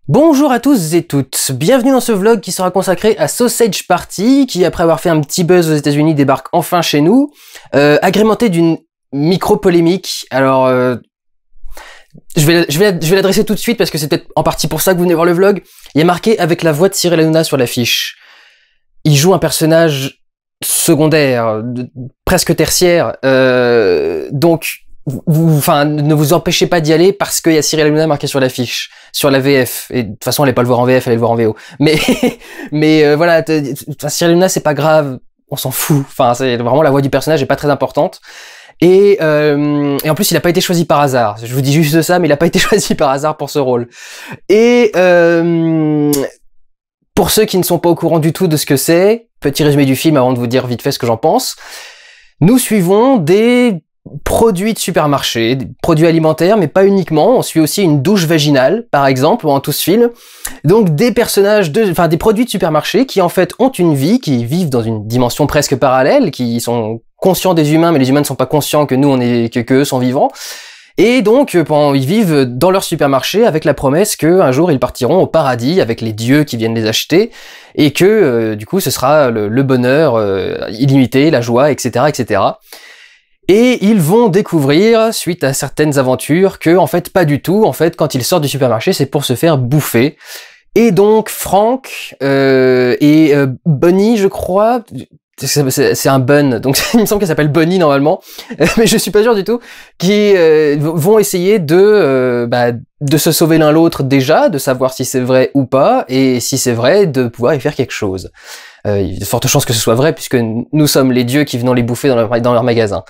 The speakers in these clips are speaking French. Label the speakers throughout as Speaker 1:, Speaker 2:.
Speaker 1: Bonjour à tous et toutes, bienvenue dans ce vlog qui sera consacré à Sausage Party, qui après avoir fait un petit buzz aux États-Unis débarque enfin chez nous, agrémenté d'une micro-polémique. Alors, je vais l'adresser tout de suite parce que c'est peut-être en partie pour ça que vous venez voir le vlog. Il y a marqué avec la voix de Cyril Hanouna sur l'affiche. Il joue un personnage secondaire, presque tertiaire, donc ne vous empêchez pas d'y aller parce qu'il y a Cyril Hanouna marqué sur l'affiche, sur la VF. Et de toute façon, allez pas le voir en VF, allez le voir en VO. Mais voilà, Cyril Hanouna, c'est pas grave, on s'en fout. Enfin, c'est vraiment la voix du personnage est pas très importante. Et en plus, il a pas été choisi par hasard. Je vous dis juste ça, mais il a pas été choisi par hasard pour ce rôle. Et pour ceux qui ne sont pas au courant du tout de ce que c'est, petit résumé du film avant de vous dire vite fait ce que j'en pense. Nous suivons des produits de supermarché, des produits alimentaires, mais pas uniquement. On suit aussi une douche vaginale, par exemple, pendant tout ce film. Donc des personnages, des produits de supermarché qui en fait ont une vie, qui vivent dans une dimension presque parallèle, qui sont conscients des humains, mais les humains ne sont pas conscients que nous, qu'eux sont vivants. Et donc, ils vivent dans leur supermarché avec la promesse qu'un jour ils partiront au paradis avec les dieux qui viennent les acheter, et que du coup ce sera le bonheur illimité, la joie, etc., etc. Et ils vont découvrir, suite à certaines aventures, que en fait pas du tout. En fait, quand ils sortent du supermarché, c'est pour se faire bouffer. Et donc Frank et Bunny, je crois. C'est un bun, donc il me semble qu'elle s'appelle Bunny normalement, mais je suis pas sûr du tout, qui vont essayer de se sauver l'un l'autre déjà, de savoir si c'est vrai ou pas, et si c'est vrai, de pouvoir y faire quelque chose. Il y a de fortes chances que ce soit vrai, puisque nous sommes les dieux qui venons les bouffer dans leur magasin.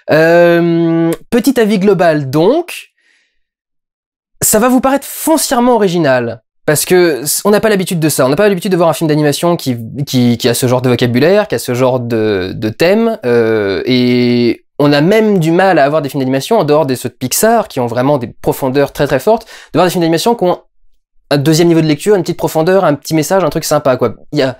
Speaker 1: Petit avis global donc, ça va vous paraître foncièrement original. Parce que on n'a pas l'habitude de ça. On n'a pas l'habitude de voir un film d'animation qui a ce genre de vocabulaire, qui a ce genre de thème, et on a même du mal à avoir des films d'animation en dehors des ceux de Pixar qui ont vraiment des profondeurs très très fortes, de voir des films d'animation qui ont un deuxième niveau de lecture, une petite profondeur, un petit message, un truc sympa quoi. Il y a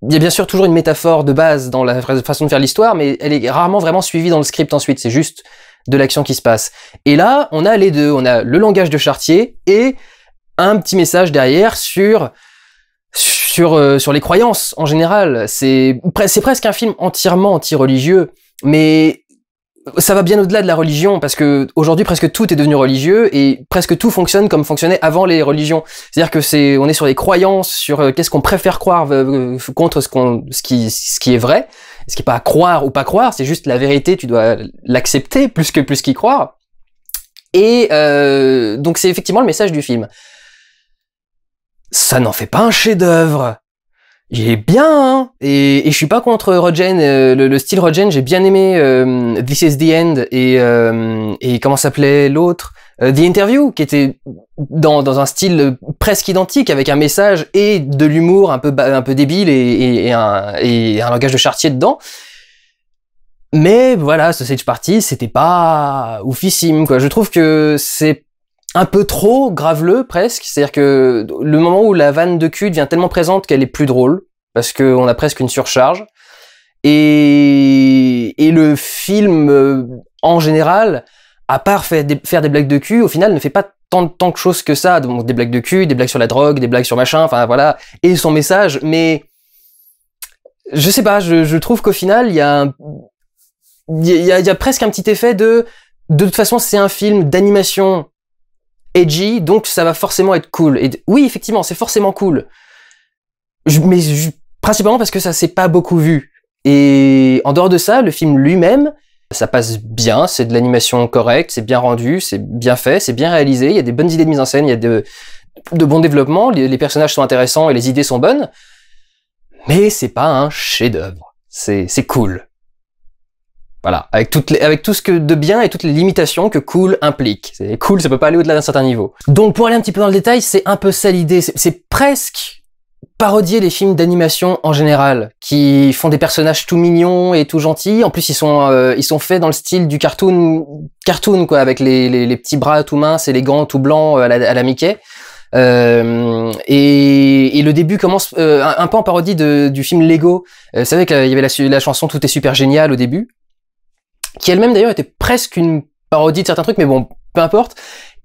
Speaker 1: bien sûr toujours une métaphore de base dans la façon de faire l'histoire, mais elle est rarement vraiment suivie dans le script ensuite. C'est juste de l'action qui se passe. Et là, on a les deux. On a le langage de Chartier et un petit message derrière sur les croyances en général. C'est presque un film entièrement anti-religieux, mais ça va bien au-delà de la religion, parce que aujourd'hui presque tout est devenu religieux et presque tout fonctionne comme fonctionnait avant les religions. C'est-à-dire que on est sur les croyances, sur qu'est-ce qu'on préfère croire contre ce qui est vrai, ce qui est pas à croire ou pas croire, c'est juste la vérité, tu dois l'accepter plus qu'y croire. Et donc c'est effectivement le message du film. Ça n'en fait pas un chef-d'œuvre. Il est bien, hein, et je suis pas contre Rogen, le style Rogen, j'ai bien aimé This Is the End et comment s'appelait l'autre, The Interview, qui était dans un style presque identique, avec un message et de l'humour un peu débile et un langage de Chartier dedans. Mais voilà, Sausage Party, c'était pas oufissime, quoi. Je trouve que c'est un peu trop graveleux presque, c'est-à-dire que le moment où la vanne de cul devient tellement présente qu'elle est plus drôle, parce qu'on a presque une surcharge, et le film en général, à part faire des blagues de cul, au final ne fait pas tant de choses que ça, donc des blagues de cul, des blagues sur la drogue, des blagues sur machin, enfin voilà, et son message, mais je sais pas, je trouve qu'au final il y a presque un petit effet de toute façon c'est un film d'animation edgy, donc ça va forcément être cool. Et oui, effectivement, c'est forcément cool. Principalement parce que ça s'est pas beaucoup vu. Et en dehors de ça, le film lui-même, ça passe bien, c'est de l'animation correcte, c'est bien rendu, c'est bien fait, c'est bien réalisé, il y a des bonnes idées de mise en scène, il y a de bons développements, les personnages sont intéressants et les idées sont bonnes, mais c'est pas un chef-d'œuvre. C'est cool. Voilà, avec tout ce que de bien et toutes les limitations que cool implique. C'est cool, ça peut pas aller au-delà d'un certain niveau. Donc pour aller un petit peu dans le détail, c'est un peu ça l'idée. C'est presque parodier les films d'animation en général, qui font des personnages tout mignons et tout gentils. En plus, ils sont faits dans le style du cartoon quoi, avec les petits bras tout minces et les gants tout blancs à la Mickey. Et le début commence un peu en parodie du film Lego. Vous savez qu'il y avait la chanson Tout est super génial au début, qui elle-même d'ailleurs était presque une parodie de certains trucs, mais bon, peu importe.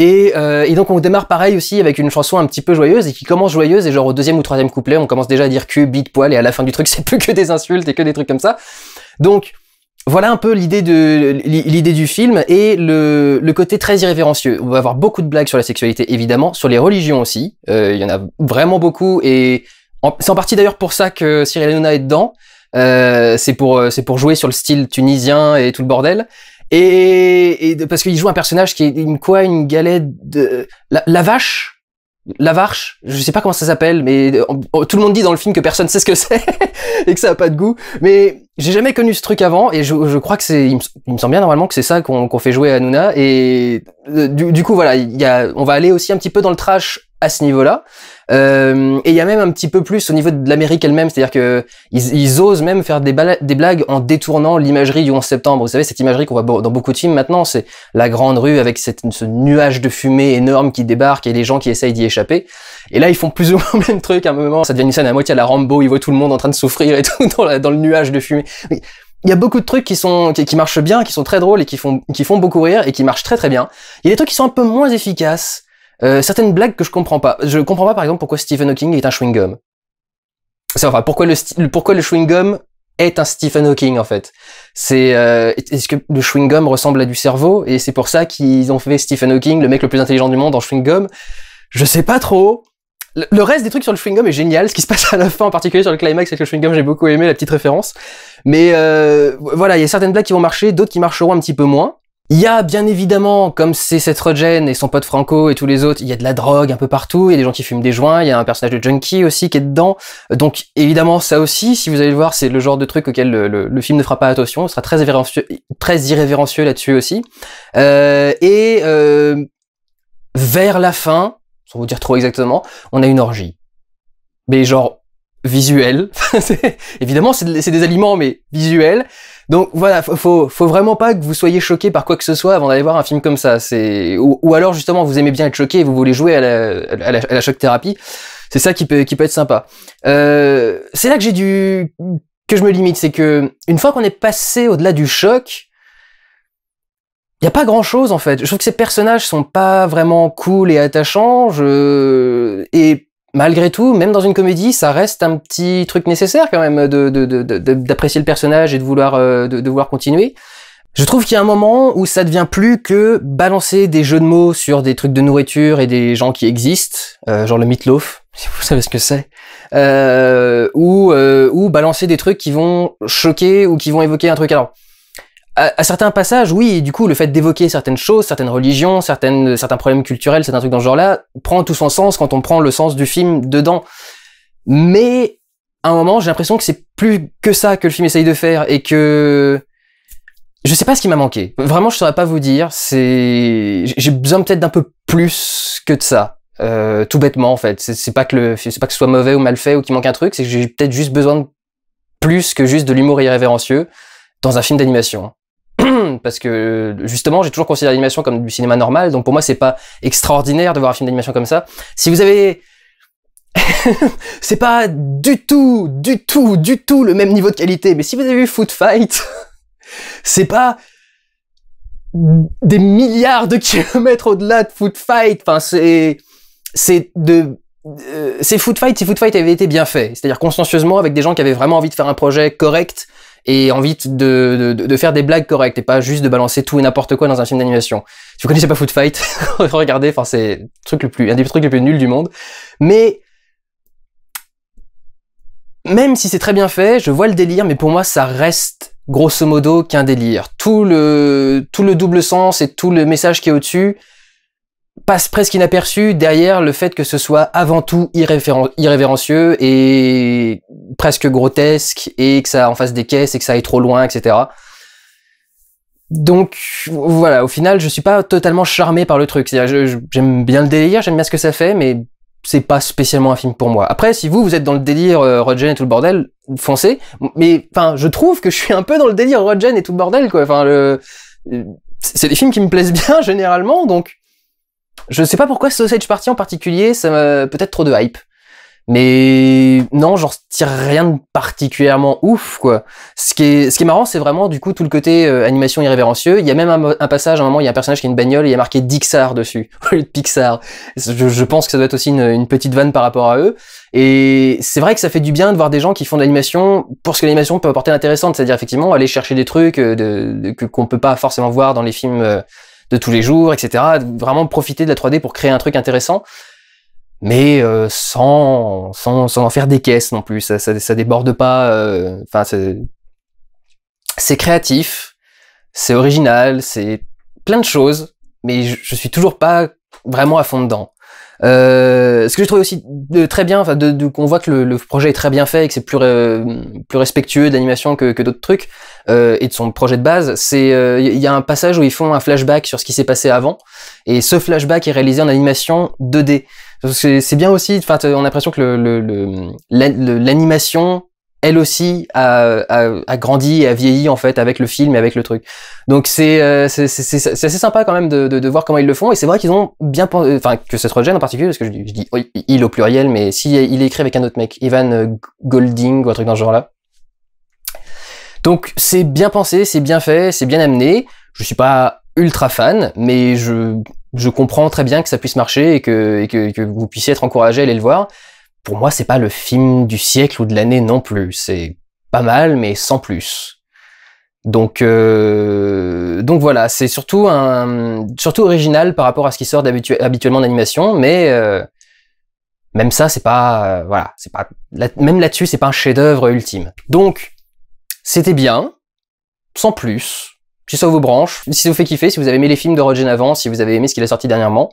Speaker 1: Et donc on démarre pareil aussi avec une chanson un petit peu joyeuse et qui commence joyeuse et genre au deuxième ou troisième couplet on commence déjà à dire cul, bite, poil et à la fin du truc c'est plus que des insultes et que des trucs comme ça. Donc voilà un peu l'idée du film et le côté très irrévérencieux. On va avoir beaucoup de blagues sur la sexualité évidemment, sur les religions aussi. Il y en a vraiment beaucoup et c'est en partie d'ailleurs pour ça que Cyril Hanouna est dedans. C'est pour jouer sur le style tunisien et tout le bordel. Et parce qu'il joue un personnage qui est une galette de la vache, je sais pas comment ça s'appelle, mais tout le monde dit dans le film que personne sait ce que c'est et que ça a pas de goût. Mais j'ai jamais connu ce truc avant et je crois que il me semble bien normalement que c'est ça qu'on fait jouer à Hanouna. Et du coup voilà, on va aller aussi un petit peu dans le trash à ce niveau-là. Et il y a même un petit peu plus au niveau de l'Amérique elle-même, c'est-à-dire que ils osent même faire des blagues en détournant l'imagerie du 11 septembre. Vous savez, cette imagerie qu'on voit dans beaucoup de films maintenant, c'est la grande rue avec ce nuage de fumée énorme qui débarque et les gens qui essayent d'y échapper. Et là, ils font plus ou moins le même truc à un moment. Ça devient une scène à moitié à la Rambo, ils voient tout le monde en train de souffrir et tout dans le nuage de fumée. Mais il y a beaucoup de trucs qui marchent bien, qui sont très drôles et qui font beaucoup rire et qui marchent très très bien. Il y a des trucs qui sont un peu moins efficaces. Certaines blagues que je comprends pas. Je comprends pas par exemple pourquoi Stephen Hawking est un chewing-gum. Enfin, pourquoi le chewing-gum est un Stephen Hawking en fait. Est-ce que le chewing-gum ressemble à du cerveau et c'est pour ça qu'ils ont fait Stephen Hawking, le mec le plus intelligent du monde, en chewing-gum. Je sais pas trop. Le reste des trucs sur le chewing-gum est génial. Ce qui se passe à la fin, en particulier sur le climax avec le chewing-gum, j'ai beaucoup aimé la petite référence. Mais voilà, il y a certaines blagues qui vont marcher, d'autres qui marcheront un petit peu moins. Il y a bien évidemment, comme c'est Seth Rogen et son pote Franco et tous les autres, il y a de la drogue un peu partout, il y a des gens qui fument des joints, il y a un personnage de junkie aussi qui est dedans. Donc évidemment ça aussi, si vous allez le voir, c'est le genre de truc auquel le film ne fera pas attention, il sera très irrévérencieux là-dessus aussi. Vers la fin, sans vous dire trop exactement, on a une orgie. Mais genre visuelle. Évidemment c'est des aliments mais visuels. Donc voilà, faut vraiment pas que vous soyez choqués par quoi que ce soit avant d'aller voir un film comme ça. Ou alors justement vous aimez bien être choqué et vous voulez jouer à la choc thérapie. C'est ça qui peut être sympa. C'est là que je me limite, c'est que une fois qu'on est passé au-delà du choc, il y a pas grand-chose en fait. Je trouve que ces personnages sont pas vraiment cool et attachants. Et malgré tout, même dans une comédie, ça reste un petit truc nécessaire quand même d'apprécier le personnage et de vouloir continuer. Je trouve qu'il y a un moment où ça devient plus que balancer des jeux de mots sur des trucs de nourriture et des gens qui existent, genre le meatloaf, si vous savez ce que c'est, ou balancer des trucs qui vont choquer ou qui vont évoquer un truc. Alors, à certains passages, oui, et du coup, le fait d'évoquer certaines choses, certaines religions, certains problèmes culturels, certains trucs dans ce genre-là, prend tout son sens quand on prend le sens du film dedans. Mais, à un moment, j'ai l'impression que c'est plus que ça que le film essaye de faire, et que je sais pas ce qui m'a manqué. Vraiment, je saurais pas vous dire. J'ai besoin peut-être d'un peu plus que de ça. Tout bêtement, en fait. C'est pas que ce soit mauvais ou mal fait ou qu'il manque un truc, c'est que j'ai peut-être juste besoin de plus que juste de l'humour irrévérencieux dans un film d'animation. Parce que justement j'ai toujours considéré l'animation comme du cinéma normal, donc pour moi c'est pas extraordinaire de voir un film d'animation comme ça. Si vous avez c'est pas du tout le même niveau de qualité, mais si vous avez vu Food Fight, c'est pas des milliards de kilomètres au-delà de Food Fight. Enfin c'est Food Fight si Food Fight avait été bien fait, c'est-à-dire consciencieusement avec des gens qui avaient vraiment envie de faire un projet correct et envie de faire des blagues correctes et pas juste de balancer tout et n'importe quoi dans un film d'animation. Si vous connaissez pas Food Fight, regardez, enfin c'est un des trucs les plus nuls du monde. Mais même si c'est très bien fait, je vois le délire, mais pour moi ça reste grosso modo qu'un délire. Tout le double sens et tout le message qui est au-dessus passe presque inaperçu derrière le fait que ce soit avant tout irrévérencieux et presque grotesque et que ça en fasse des caisses et que ça aille trop loin, etc. Donc voilà, au final je suis pas totalement charmé par le truc. C'est-à-dire, j'aime bien le délire, j'aime bien ce que ça fait, mais c'est pas spécialement un film pour moi. Après, si vous êtes dans le délire Rogen et tout le bordel, foncez. Mais enfin, je trouve que je suis un peu dans le délire Rogen et tout le bordel, quoi. Enfin, c'est des films qui me plaisent bien généralement, donc je sais pas pourquoi Sausage Party en particulier, ça m'a peut-être trop de hype. Mais non, j'en tire rien de particulièrement ouf, quoi. Ce qui est marrant, c'est vraiment du coup tout le côté animation irrévérencieux. Il y a même un passage, à un moment, il y a un personnage qui a une bagnole et il y a marqué Dixar dessus, au lieu de Pixar. Je pense que ça doit être aussi une petite vanne par rapport à eux. Et c'est vrai que ça fait du bien de voir des gens qui font de l'animation pour ce que l'animation peut apporter d'intéressant, c'est-à-dire effectivement aller chercher des trucs qu'on peut pas forcément voir dans les films de tous les jours, etc. Vraiment profiter de la 3D pour créer un truc intéressant. Mais sans en faire des caisses non plus, ça déborde pas. Enfin, c'est créatif, c'est original, c'est plein de choses, mais je suis toujours pas vraiment à fond dedans. Ce que j'ai trouvé aussi très bien, enfin, qu'on voit que le projet est très bien fait et que c'est plus respectueux d'animation que d'autres trucs et de son projet de base, c'est il y a un passage où ils font un flashback sur ce qui s'est passé avant, et ce flashback est réalisé en animation 2D. C'est bien aussi, enfin, on a l'impression que l'animation, elle aussi, a grandi et a vieilli, en fait, avec le film et avec le truc. Donc c'est assez sympa quand même de voir comment ils le font, et c'est vrai qu'ils ont bien pensé, enfin, que Seth Rogen en particulier, parce que je dis il au pluriel, mais si il est écrit avec un autre mec, Evan Golding, ou un truc dans ce genre-là. Donc c'est bien pensé, c'est bien fait, c'est bien amené. Je suis pas ultra fan, mais je comprends très bien que ça puisse marcher et que vous puissiez être encouragé à aller le voir. Pour moi, c'est pas le film du siècle ou de l'année non plus. C'est pas mal, mais sans plus. Donc voilà, c'est surtout original par rapport à ce qui sort habituellement d'animation, mais même ça, c'est pas voilà, c'est pas même là-dessus, c'est pas un chef-d'œuvre ultime. Donc c'était bien, sans plus. Si ça vous branche, si ça vous fait kiffer, si vous avez aimé les films de Rogen avant, si vous avez aimé ce qu'il a sorti dernièrement,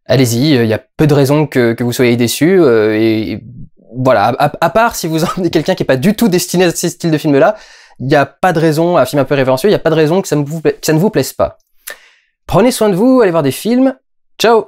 Speaker 1: allez-y, il y a peu de raisons que vous soyez déçus, et voilà, à part si vous emmenez quelqu'un qui est pas du tout destiné à ces styles de films-là, il n'y a pas de raison, un film un peu révérencieux, il n'y a pas de raison que ça ne vous plaise pas. Prenez soin de vous, allez voir des films, ciao!